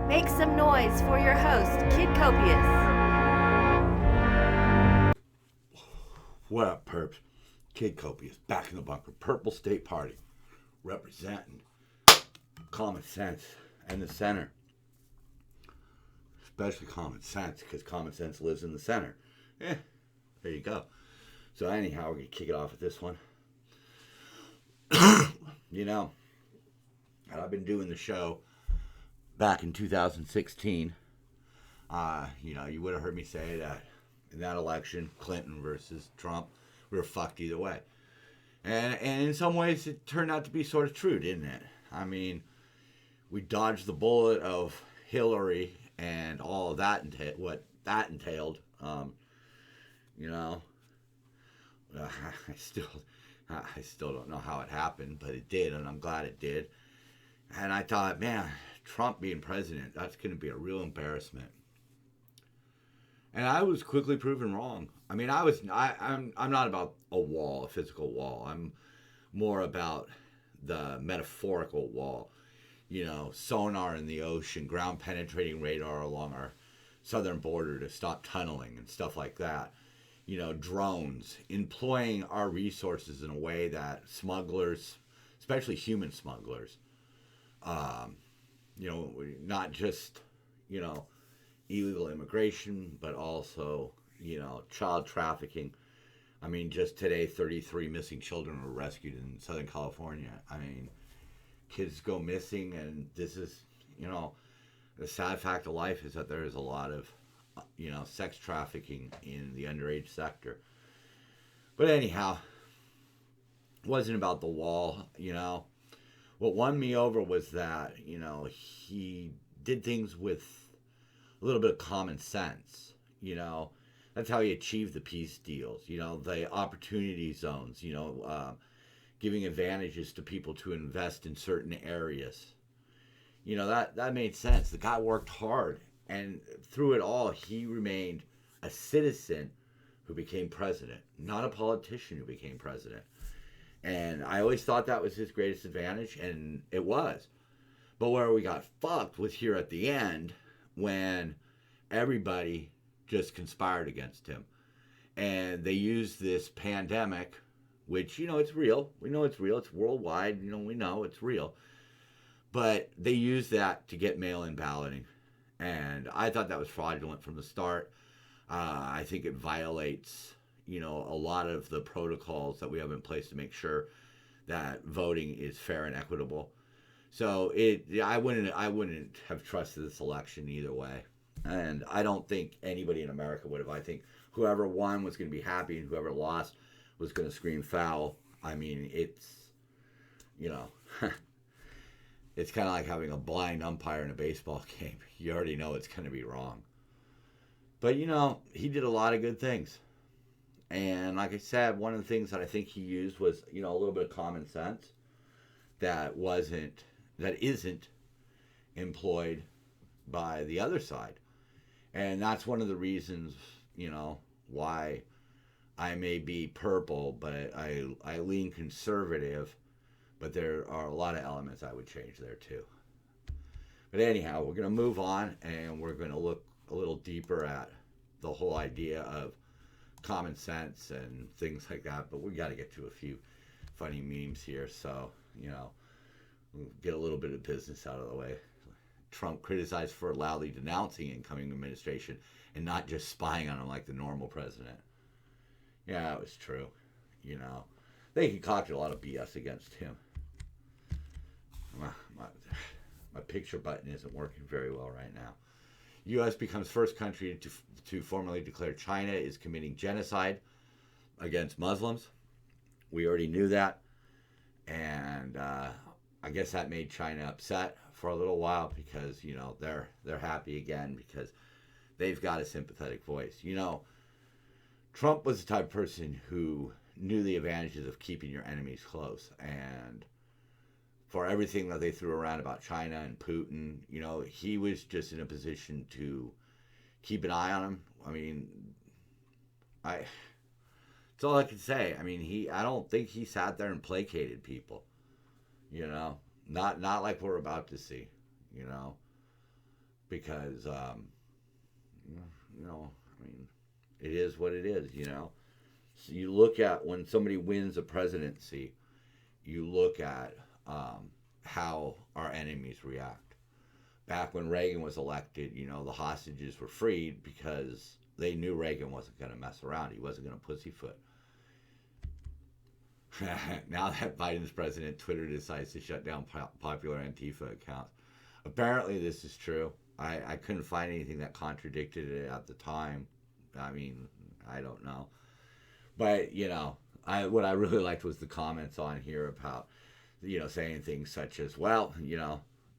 Make some noise for your host, Kid Copious. What up, perps? Kid Copious, back in the bunker. Purple State Party, representing common sense and the center. Especially common sense, because common sense lives in the center. Yeah, there you go. So anyhow, we're going to kick it off with this one. You know, I've been doing the show back in 2016. You would have heard me say that in that election, Clinton versus Trump, we were fucked either way. And in some ways, it turned out to be sort of true, didn't it? I mean, we dodged the bullet of Hillary and all of that, what that entailed. I still don't know how it happened, but it did, and I'm glad it did. And I thought, man, Trump being president, that's going to be a real embarrassment. And I was quickly proven wrong. I mean, I'm not about a wall, a physical wall. I'm more about the metaphorical wall. You know, sonar in the ocean, ground penetrating radar along our southern border to stop tunneling and stuff like that. You know, drones, employing our resources in a way that smugglers, especially human smugglers, not just, illegal immigration, but also, child trafficking. I mean, just today, 33 missing children were rescued in Southern California. I mean, kids go missing, and this is, the sad fact of life is that there is a lot of, sex trafficking in the underage sector. But anyhow, it wasn't about the wall, What won me over was that, he did things with a little bit of common sense, That's how he achieved the peace deals, the opportunity zones, giving advantages to people to invest in certain areas. That made sense. The guy worked hard, and through it all, he remained a citizen who became president, not a politician who became president. And I always thought that was his greatest advantage, and it was. But where we got fucked was here at the end, when everybody just conspired against him. And they used this pandemic, which, it's real. We know it's real. It's worldwide. We know it's real. But they used that to get mail-in balloting. And I thought that was fraudulent from the start. I think it violates, a lot of the protocols that we have in place to make sure that voting is fair and equitable. So I wouldn't have trusted this election either way. And I don't think anybody in America would have. I think whoever won was going to be happy, and whoever lost was going to scream foul. I mean, it's, it's kind of like having a blind umpire in a baseball game. You already know it's going to be wrong. But, he did a lot of good things. And like I said, one of the things that I think he used was, a little bit of common sense that isn't employed by the other side. And that's one of the reasons, why I may be purple, but I lean conservative, but there are a lot of elements I would change there too. But anyhow, we're going to move on, and we're going to look a little deeper at the whole idea of common sense and things like that. But we got to get to a few funny memes here, so, we'll get a little bit of business out of the way. Trump criticized for loudly denouncing incoming administration and not just spying on him like the normal president. Yeah, it was true. They concocted a lot of BS against him. My picture button isn't working very well right now. U.S. becomes first country to formally declare China is committing genocide against Muslims. We already knew that. And I guess that made China upset for a little while because, they're happy again because they've got a sympathetic voice. Trump was the type of person who knew the advantages of keeping your enemies close. And for everything that they threw around about China and Putin, he was just in a position to keep an eye on him. I mean, that's all I can say. I mean, I don't think he sat there and placated people. Not like we're about to see. because, I mean, it is what it is, So you look at when somebody wins a presidency, you look at how our enemies react. Back when Reagan was elected, the hostages were freed because they knew Reagan wasn't going to mess around. He wasn't going to pussyfoot. Now that Biden's president, Twitter decides to shut down popular Antifa accounts. Apparently this is true. I couldn't find anything that contradicted it at the time. I mean, I don't know. But, what I really liked was the comments on here about, saying things such as, well,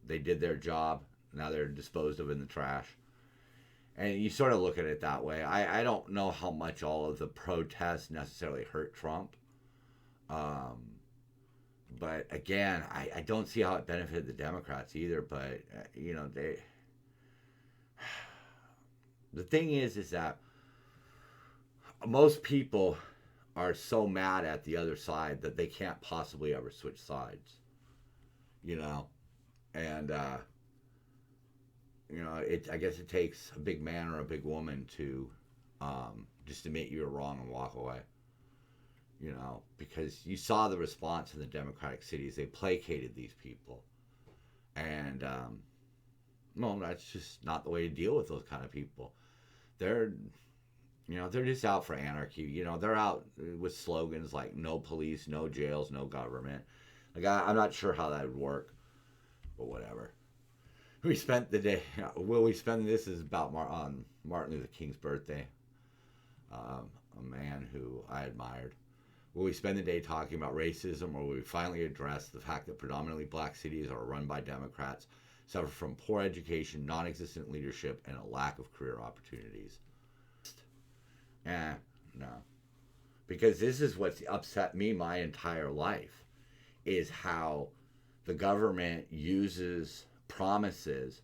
they did their job. Now they're disposed of in the trash. And you sort of look at it that way. I don't know how much all of the protests necessarily hurt Trump. But again, I don't see how it benefited the Democrats either. But, the thing is that most people are so mad at the other side that they can't possibly ever switch sides, and, I guess it takes a big man or a big woman to just admit you're wrong and walk away, because you saw the response in the Democratic cities. They placated these people. And, no, that's just not the way to deal with those kind of people. They're just out for anarchy. They're out with slogans like no police, no jails, no government. Like, I'm not sure how that would work, but whatever. We spent the day, this is about on Martin Luther King's birthday, a man who I admired. Will we spend the day talking about racism, or will we finally address the fact that predominantly black cities are run by Democrats, suffer from poor education, non-existent leadership, and a lack of career opportunities? No. Because this is what's upset me my entire life, is how the government uses promises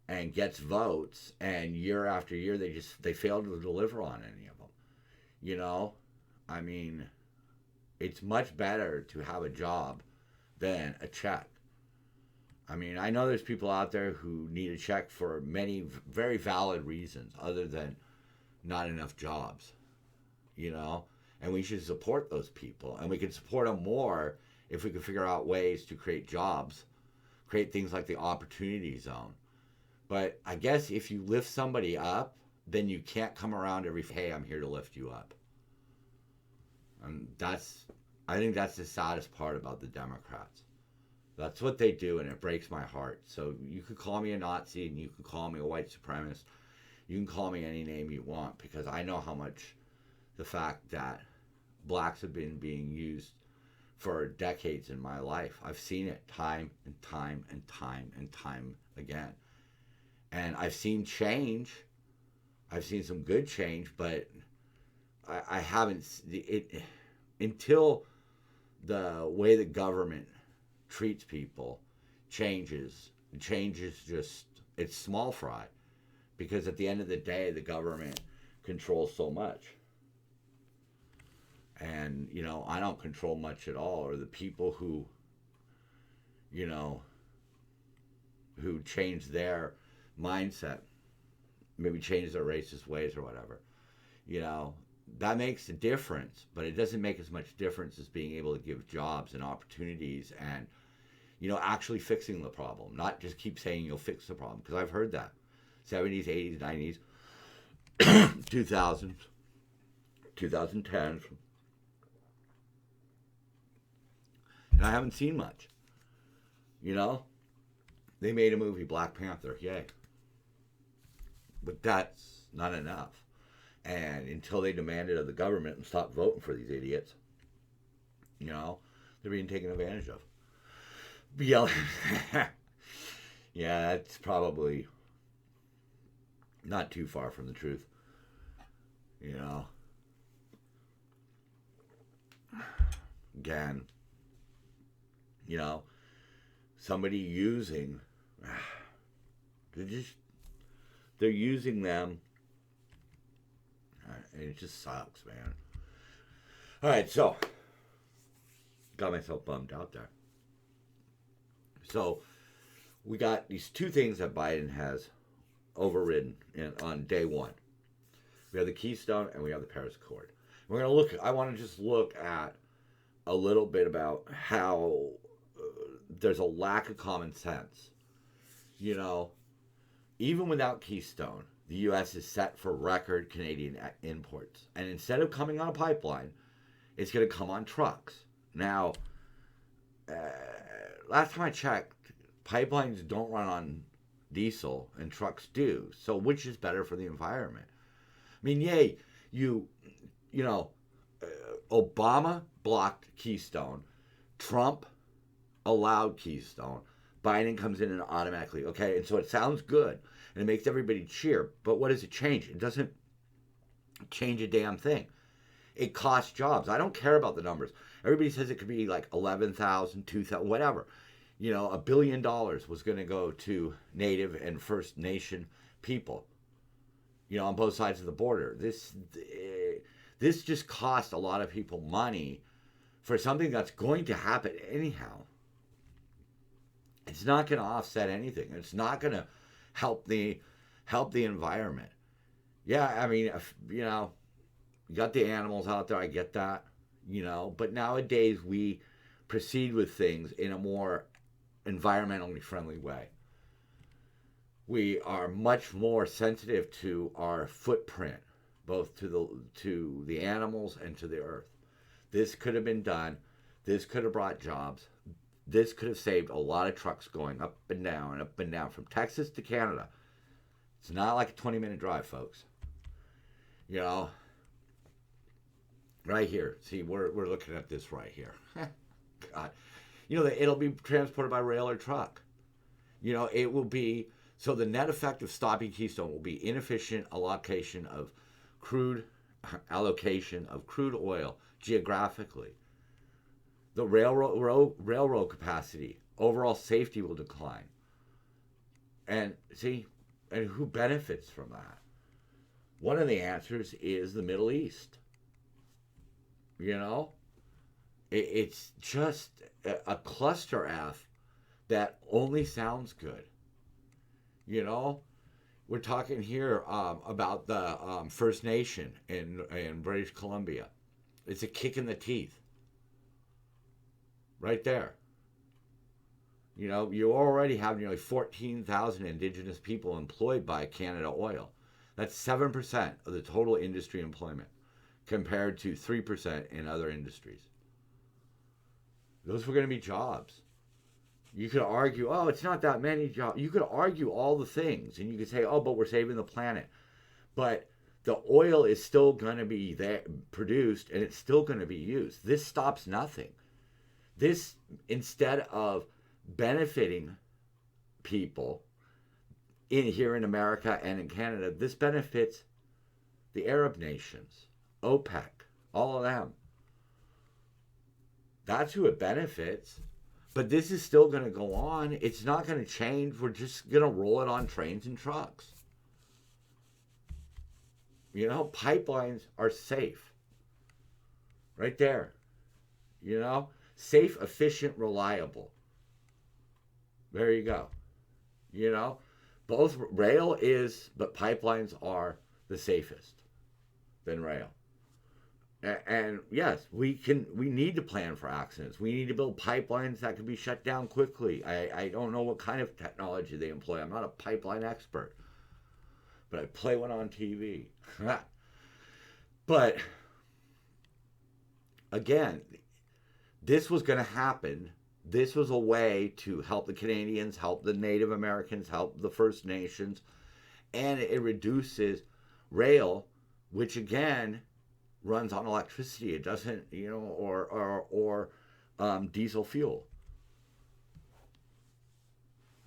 and gets votes, and year after year they fail to deliver on any of them. I mean, it's much better to have a job than a check. I mean, I know there's people out there who need a check for many very valid reasons other than not enough jobs, and we should support those people, and we can support them more if we can figure out ways to create jobs, create things like the opportunity zone. But I guess if you lift somebody up, then you can't come around hey, I'm here to lift you up. And I think that's the saddest part about the Democrats. That's what they do, and it breaks my heart. So you could call me a Nazi, and you could call me a white supremacist. You can call me any name you want, because I know how much the fact that blacks have been being used for decades in my life. I've seen it time and time and time and time again. And I've seen change. I've seen some good change, but I haven't it until the way the government treats people changes. Just, it's small fry, because at the end of the day, the government controls so much. And, I don't control much at all, or the people who change their mindset, maybe change their racist ways or whatever, that makes a difference, but it doesn't make as much difference as being able to give jobs and opportunities and, actually fixing the problem, not just keep saying you'll fix the problem, because I've heard that 70s, 80s, 90s, 2000s, 2010s, and I haven't seen much. They made a movie, Black Panther, yay. But that's not enough. And until they demand it of the government and stop voting for these idiots, they're being taken advantage of. Yeah, that's probably not too far from the truth. Again, somebody using, they're using them, and it just sucks, man. All right, so got myself bummed out there. So we got these two things that Biden has overridden on day one. We have the Keystone and we have the Paris Accord. We're going to look, I want to just look at a little bit about how there's a lack of common sense. You know, even without Keystone, the U.S. is set for record Canadian imports. And instead of coming on a pipeline, it's going to come on trucks. Now, last time I checked, pipelines don't run on diesel and trucks do. So which is better for the environment? I mean, yay, you know, Obama blocked Keystone. Trump allowed Keystone. Biden comes in and automatically, okay? And so it sounds good and it makes everybody cheer. But what does it change? It doesn't change a damn thing. It costs jobs. I don't care about the numbers. Everybody says it could be like 11,000, 2,000, whatever. You know, $1 billion was going to go to Native and First Nation people, you know, on both sides of the border. This just cost a lot of people money for something that's going to happen anyhow. It's not going to offset anything. It's not going to help the environment. Yeah, I mean, you know, you got the animals out there. I get that, you know. But nowadays we proceed with things in a more environmentally friendly way. We are much more sensitive to our footprint, both to the animals and to the earth. This could have been done. This could have brought jobs. This could have saved a lot of trucks going up and down from Texas to Canada. It's not like a 20-minute drive, folks. You know, right here. See, we're looking at this right here. God. You know, it'll be transported by rail or truck. You know, it will be, so the net effect of stopping Keystone will be inefficient allocation of crude oil geographically. The railroad capacity, overall safety will decline. And see, and who benefits from that? One of the answers is the Middle East. You know, it's just a cluster F that only sounds good. You know, we're talking here about the First Nation in British Columbia. It's a kick in the teeth. Right there. You know, you already have nearly 14,000 Indigenous people employed by Canada Oil. That's 7% of the total industry employment, compared to 3% in other industries. Those were going to be jobs. You could argue, oh, it's not that many jobs. You could argue all the things, and you could say, oh, but we're saving the planet. But the oil is still going to be there, produced, and it's still going to be used. This stops nothing. This, instead of benefiting people here in America and in Canada, this benefits the Arab nations, OPEC, all of them. That's who it benefits. But this is still going to go on. It's not going to change. We're just going to roll it on trains and trucks. You know, pipelines are safe. Right there. You know? Safe, efficient, reliable. There you go. You know, both rail is, but pipelines are the safest than rail. And yes, we need to plan for accidents. We need to build pipelines that can be shut down quickly. I don't know what kind of technology they employ. I'm not a pipeline expert, but I play one on TV. But again, this was going to happen. This was a way to help the Canadians, help the Native Americans, help the First Nations, and it reduces rail, which again runs on electricity. It doesn't, you know, or diesel fuel.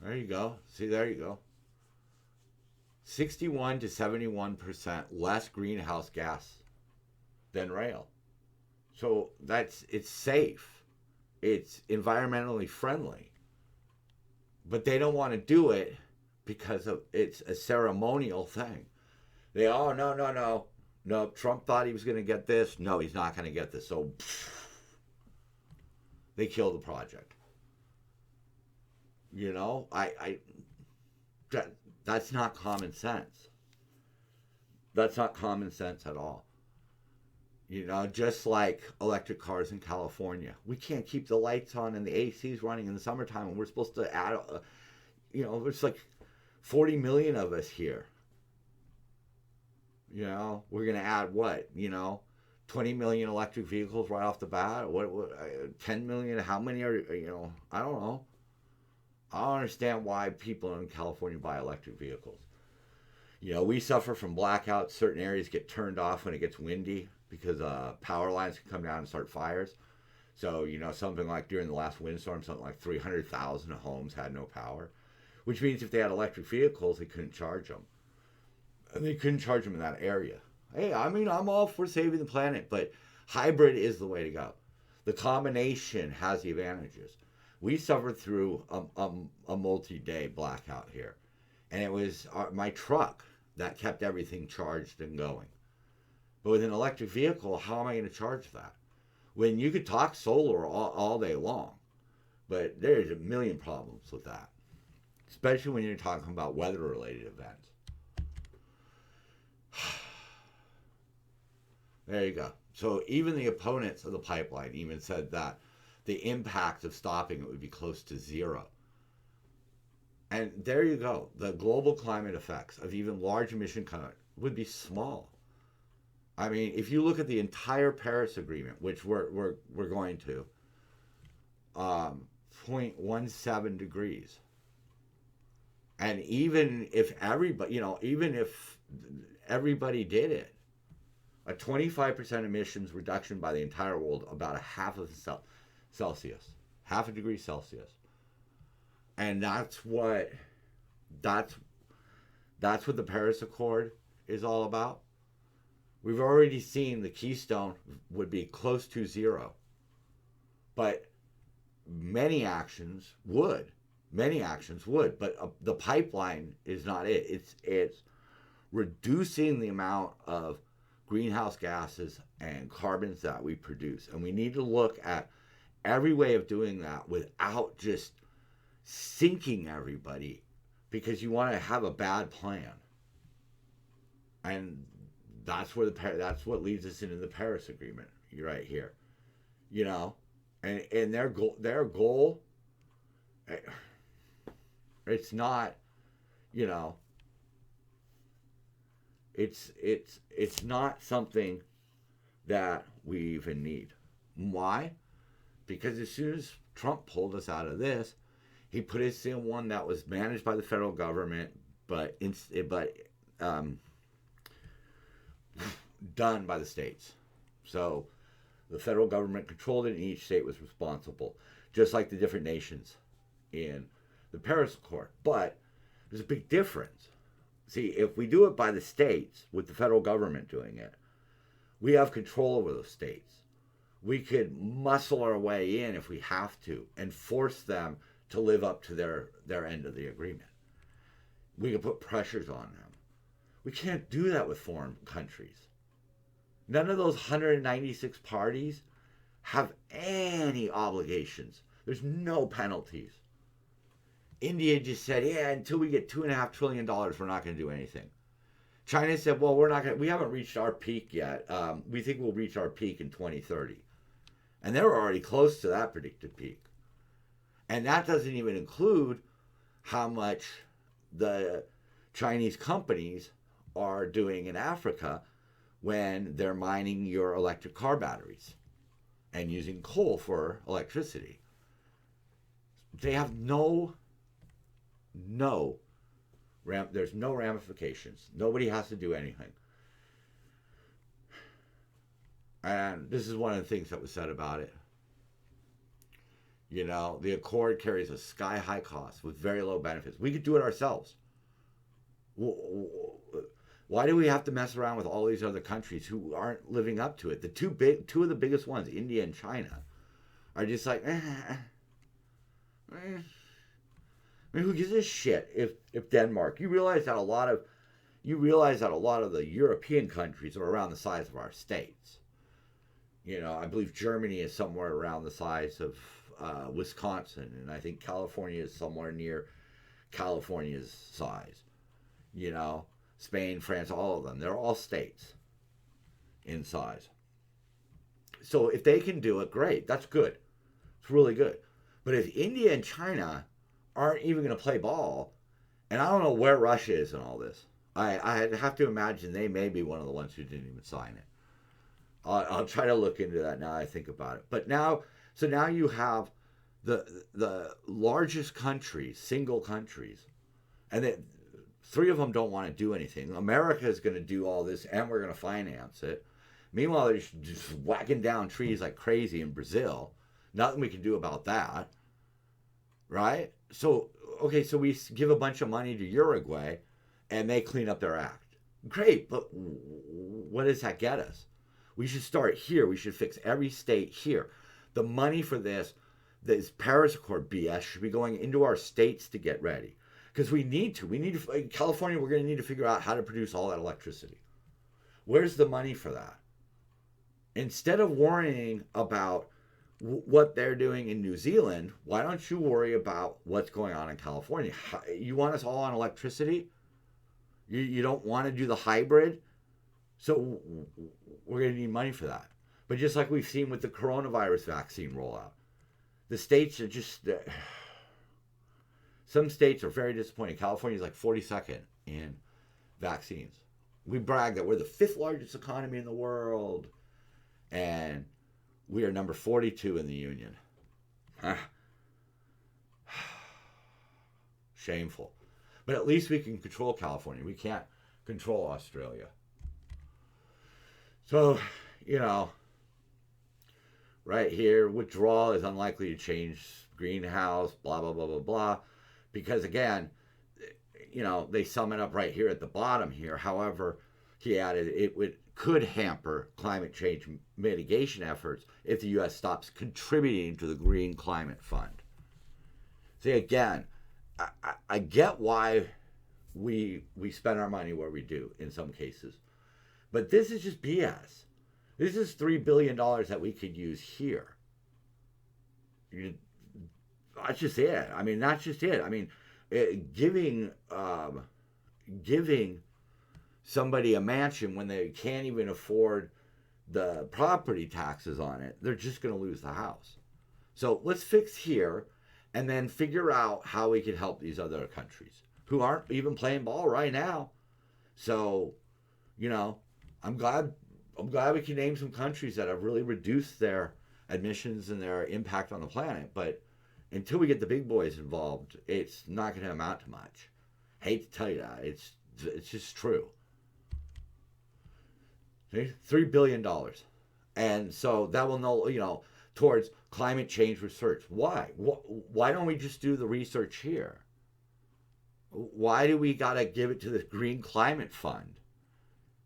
There you go. See, there you go. 61 to 71% less greenhouse gas than rail. So it's safe. It's environmentally friendly. But they don't want to do it because it's a ceremonial thing. No, Trump thought he was going to get this. No, he's not going to get this. So they killed the project. You know, that's not common sense. That's not common sense at all. You know, just like electric cars in California, we can't keep the lights on and the ACs running in the summertime, and we're supposed to add, you know, there's like 40 million of us here. You know, we're gonna add what? You know, 20 million electric vehicles right off the bat. What 10 million? How many are, you know? I don't know. I don't understand why people in California buy electric vehicles. You know, we suffer from blackouts. Certain areas get turned off when it gets windy because power lines can come down and start fires. So, you know, something like during the last windstorm, something like 300,000 homes had no power, which means if they had electric vehicles, they couldn't charge them. And they couldn't charge them in that area. Hey, I mean, I'm all for saving the planet, but hybrid is the way to go. The combination has the advantages. We suffered through a multi-day blackout here, and it was my truck that kept everything charged and going. But with an electric vehicle, how am I going to charge that? When you could talk solar all day long, but there's a million problems with that, especially when you're talking about weather-related events. There you go. So even the opponents of the pipeline even said that the impact of stopping it would be close to zero. And there you go. The global climate effects of even large emission cut would be small. I mean, if you look at the entire Paris Agreement, which we're going to, 0.17 degrees. And even if everybody, you know, even if everybody did it, a 25% emissions reduction by the entire world, about a half of Celsius, half a degree Celsius. And that's what the Paris Accord is all about. We've already seen the Keystone would be close to zero. But many actions would. But the pipeline is not it. It's reducing the amount of greenhouse gases and carbons that we produce. And we need to look at every way of doing that without just sinking everybody, because you want to have a bad plan. And that's what leads us into the Paris Agreement right here. You know, and their goal, it's not, you know, it's not something that we even need. Why? Because as soon as Trump pulled us out of this, he put us in one that was managed by the federal government, but done by the states. So the federal government controlled it, and each state was responsible, just like the different nations in the Paris Accord. But there's a big difference. See, if we do it by the states, with the federal government doing it, we have control over those states. We could muscle our way in if we have to and force them to live up to their end of the agreement. We can put pressures on them. We can't do that with foreign countries. None of those 196 parties have any obligations. There's no penalties. India just said, yeah, until we get $2.5 trillion, we're not going to do anything. China said, well, we haven't reached our peak yet. We think we'll reach our peak in 2030. And they're already close to that predicted peak. And that doesn't even include how much the Chinese companies are doing in Africa when they're mining your electric car batteries and using coal for electricity. They have there's no ramifications. Nobody has to do anything. And this is one of the things that was said about it. You know, the Accord carries a sky-high cost with very low benefits. We could do it ourselves. Why do we have to mess around with all these other countries who aren't living up to it? The two of the biggest ones, India and China, are just like, I mean, who gives a shit if Denmark? You realize that a lot of the European countries are around the size of our states. You know, I believe Germany is somewhere around the size of Wisconsin, and I think California is somewhere near California's size. You know, Spain, France, all of them. They're all states in size. So if they can do it, great. That's good. It's really good. But if India and China aren't even going to play ball, and I don't know where Russia is in all this. I have to imagine they may be one of the ones who didn't even sign it. I'll try to look into that now I think about it. But now you have the largest countries, single countries, and three of them don't want to do anything. America is going to do all this, and we're going to finance it. Meanwhile, they're just whacking down trees like crazy in Brazil. Nothing we can do about that, right? So, okay, so we give a bunch of money to Uruguay, and they clean up their act. Great, but what does that get us? We should start here. We should fix every state here. The money for this Paris Accord BS should be going into our states to get ready. Because we need to. In California, we're going to need to figure out how to produce all that electricity. Where's the money for that? Instead of worrying about what they're doing in New Zealand, why don't you worry about what's going on in California? You want us all on electricity? You don't want to do the hybrid? So we're going to need money for that. But just like we've seen with the coronavirus vaccine rollout, the states are just... some states are very disappointing. California is like 42nd in vaccines. We brag that we're the 5th largest economy in the world. And we are number 42 in the union. Shameful. But at least we can control California. We can't control Australia. So, you know, right here, withdrawal is unlikely to change greenhouse, blah, blah, blah, blah, blah. Because, again, you know, they sum it up right here at the bottom here. However, he added could hamper climate change mitigation efforts if the U.S. stops contributing to the Green Climate Fund. See, again, I get why we spend our money where we do in some cases. But this is just BS. This is $3 billion that we could use here. That's just it. I mean, that's just it. I mean, giving somebody a mansion when they can't even afford the property taxes on it, they're just going to lose the house. So let's fix here and then figure out how we can help these other countries who aren't even playing ball right now. So, you know, I'm glad we can name some countries that have really reduced their emissions and their impact on the planet. But until we get the big boys involved, it's not going to amount to much. Hate to tell you that. It's just true. $3 billion. And so that will know, you know, towards climate change research. Why? Why don't we just do the research here? Why do we got to give it to the Green Climate Fund?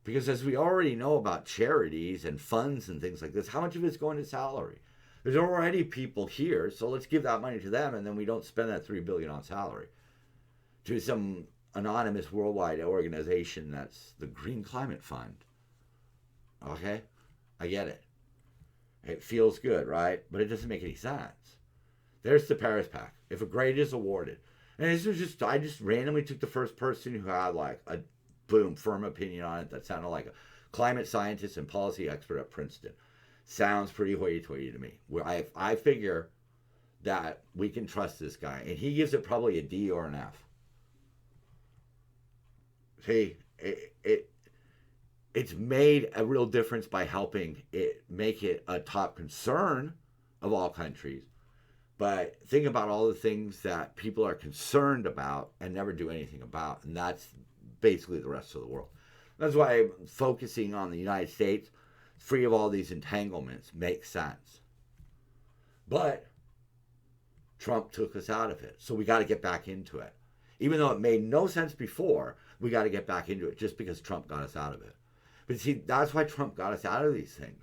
Because as we already know about charities and funds and things like this, how much of it's going to salary? There's already people here, so let's give that money to them, and then we don't spend that $3 billion on salary to some anonymous worldwide organization that's the Green Climate Fund. Okay? I get it. It feels good, right? But it doesn't make any sense. There's the Paris Pact. If a grade is awarded, and this was just, I just randomly took the first person who had like a firm opinion on it that sounded like a climate scientist and policy expert at Princeton. Sounds pretty hoity-toity to me. Where I figure that we can trust this guy, and he gives it probably a D or an F. See, it's made a real difference by helping it make it a top concern of all countries. But think about all the things that people are concerned about and never do anything about, and that's basically the rest of the world. That's why I'm focusing on the United States, free of all these entanglements, makes sense. But Trump took us out of it, so we got to get back into it. Even though it made no sense before, we got to get back into it just because Trump got us out of it. But see, that's why Trump got us out of these things.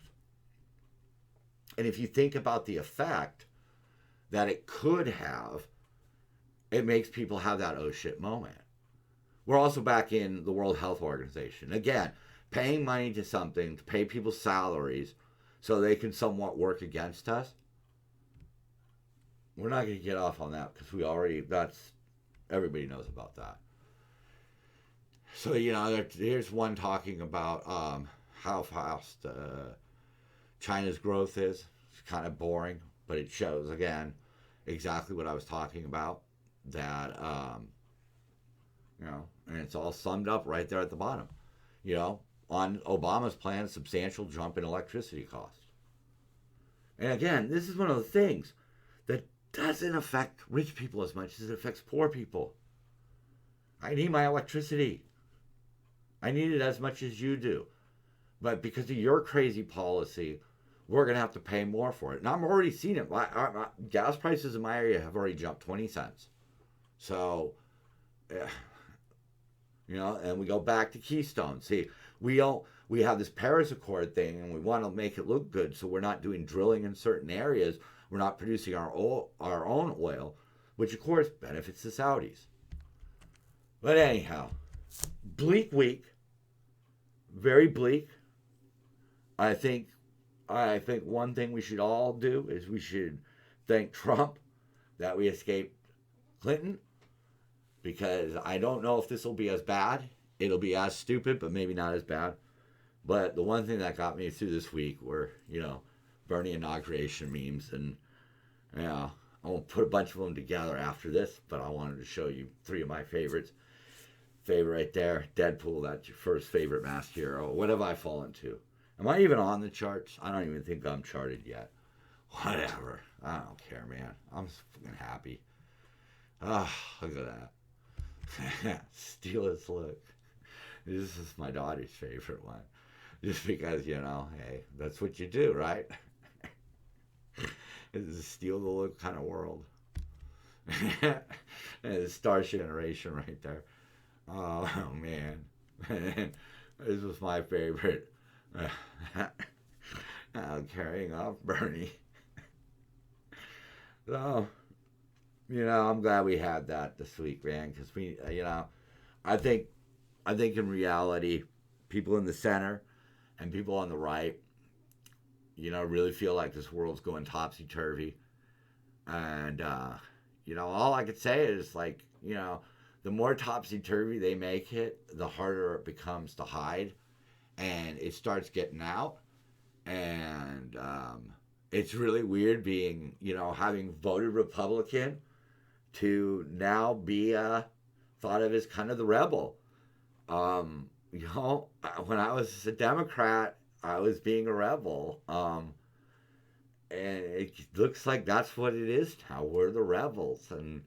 And if you think about the effect that it could have, it makes people have that oh shit moment. We're also back in the World Health Organization. Again, paying money to something to pay people's salaries so they can somewhat work against us. we're not going to get off on that because everybody knows about that. So, here's one talking about how fast China's growth is. It's kind of boring, but it shows, again, exactly what I was talking about. That, and it's all summed up right there at the bottom. On Obama's plan, substantial jump in electricity costs. And again, this is one of the things that doesn't affect rich people as much as it affects poor people. I need my electricity. I need it as much as you do. But because of your crazy policy, we're going to have to pay more for it. And I'm already seeing it. My gas prices in my area have already jumped 20 cents. So, and we go back to Keystone. See, we have this Paris Accord thing, and we want to make it look good, so we're not doing drilling in certain areas. We're not producing our own oil, which, of course, benefits the Saudis. But anyhow, bleak week. Very bleak. I think one thing we should all do is we should thank Trump that we escaped Clinton, because I don't know if this will be as bad. It'll be as stupid, but maybe not as bad. But the one thing that got me through this week were, Bernie inauguration memes. And, I won't put a bunch of them together after this, but I wanted to show you 3 of my favorites. Favorite right there, Deadpool, that's your first favorite masked hero. What have I fallen to? Am I even on the charts? I don't even think I'm charted yet. Whatever. I don't care, man. I'm fucking happy. Ah, oh, look at that. Steal his look. This is my daughter's favorite one. Just because, hey, that's what you do, right? It's a steal the look kind of world. And it's Starship Generation right there. Oh, man. This was my favorite. Carrying off Bernie. So, I'm glad we had that this week, man, because we, I think in reality, people in the center and people on the right, really feel like this world's going topsy-turvy. And, all I could say is, like, the more topsy-turvy they make it, the harder it becomes to hide. And it starts getting out. And it's really weird being, having voted Republican to now be thought of as kind of the rebel. When I was a Democrat, I was being a rebel. And it looks like that's what it is now. We're the rebels. And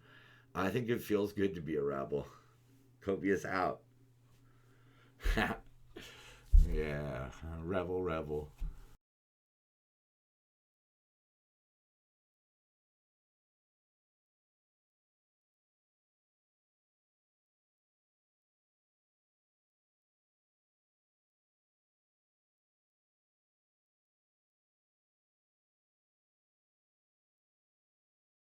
I think it feels good to be a rebel. Copious out. Yeah, rebel.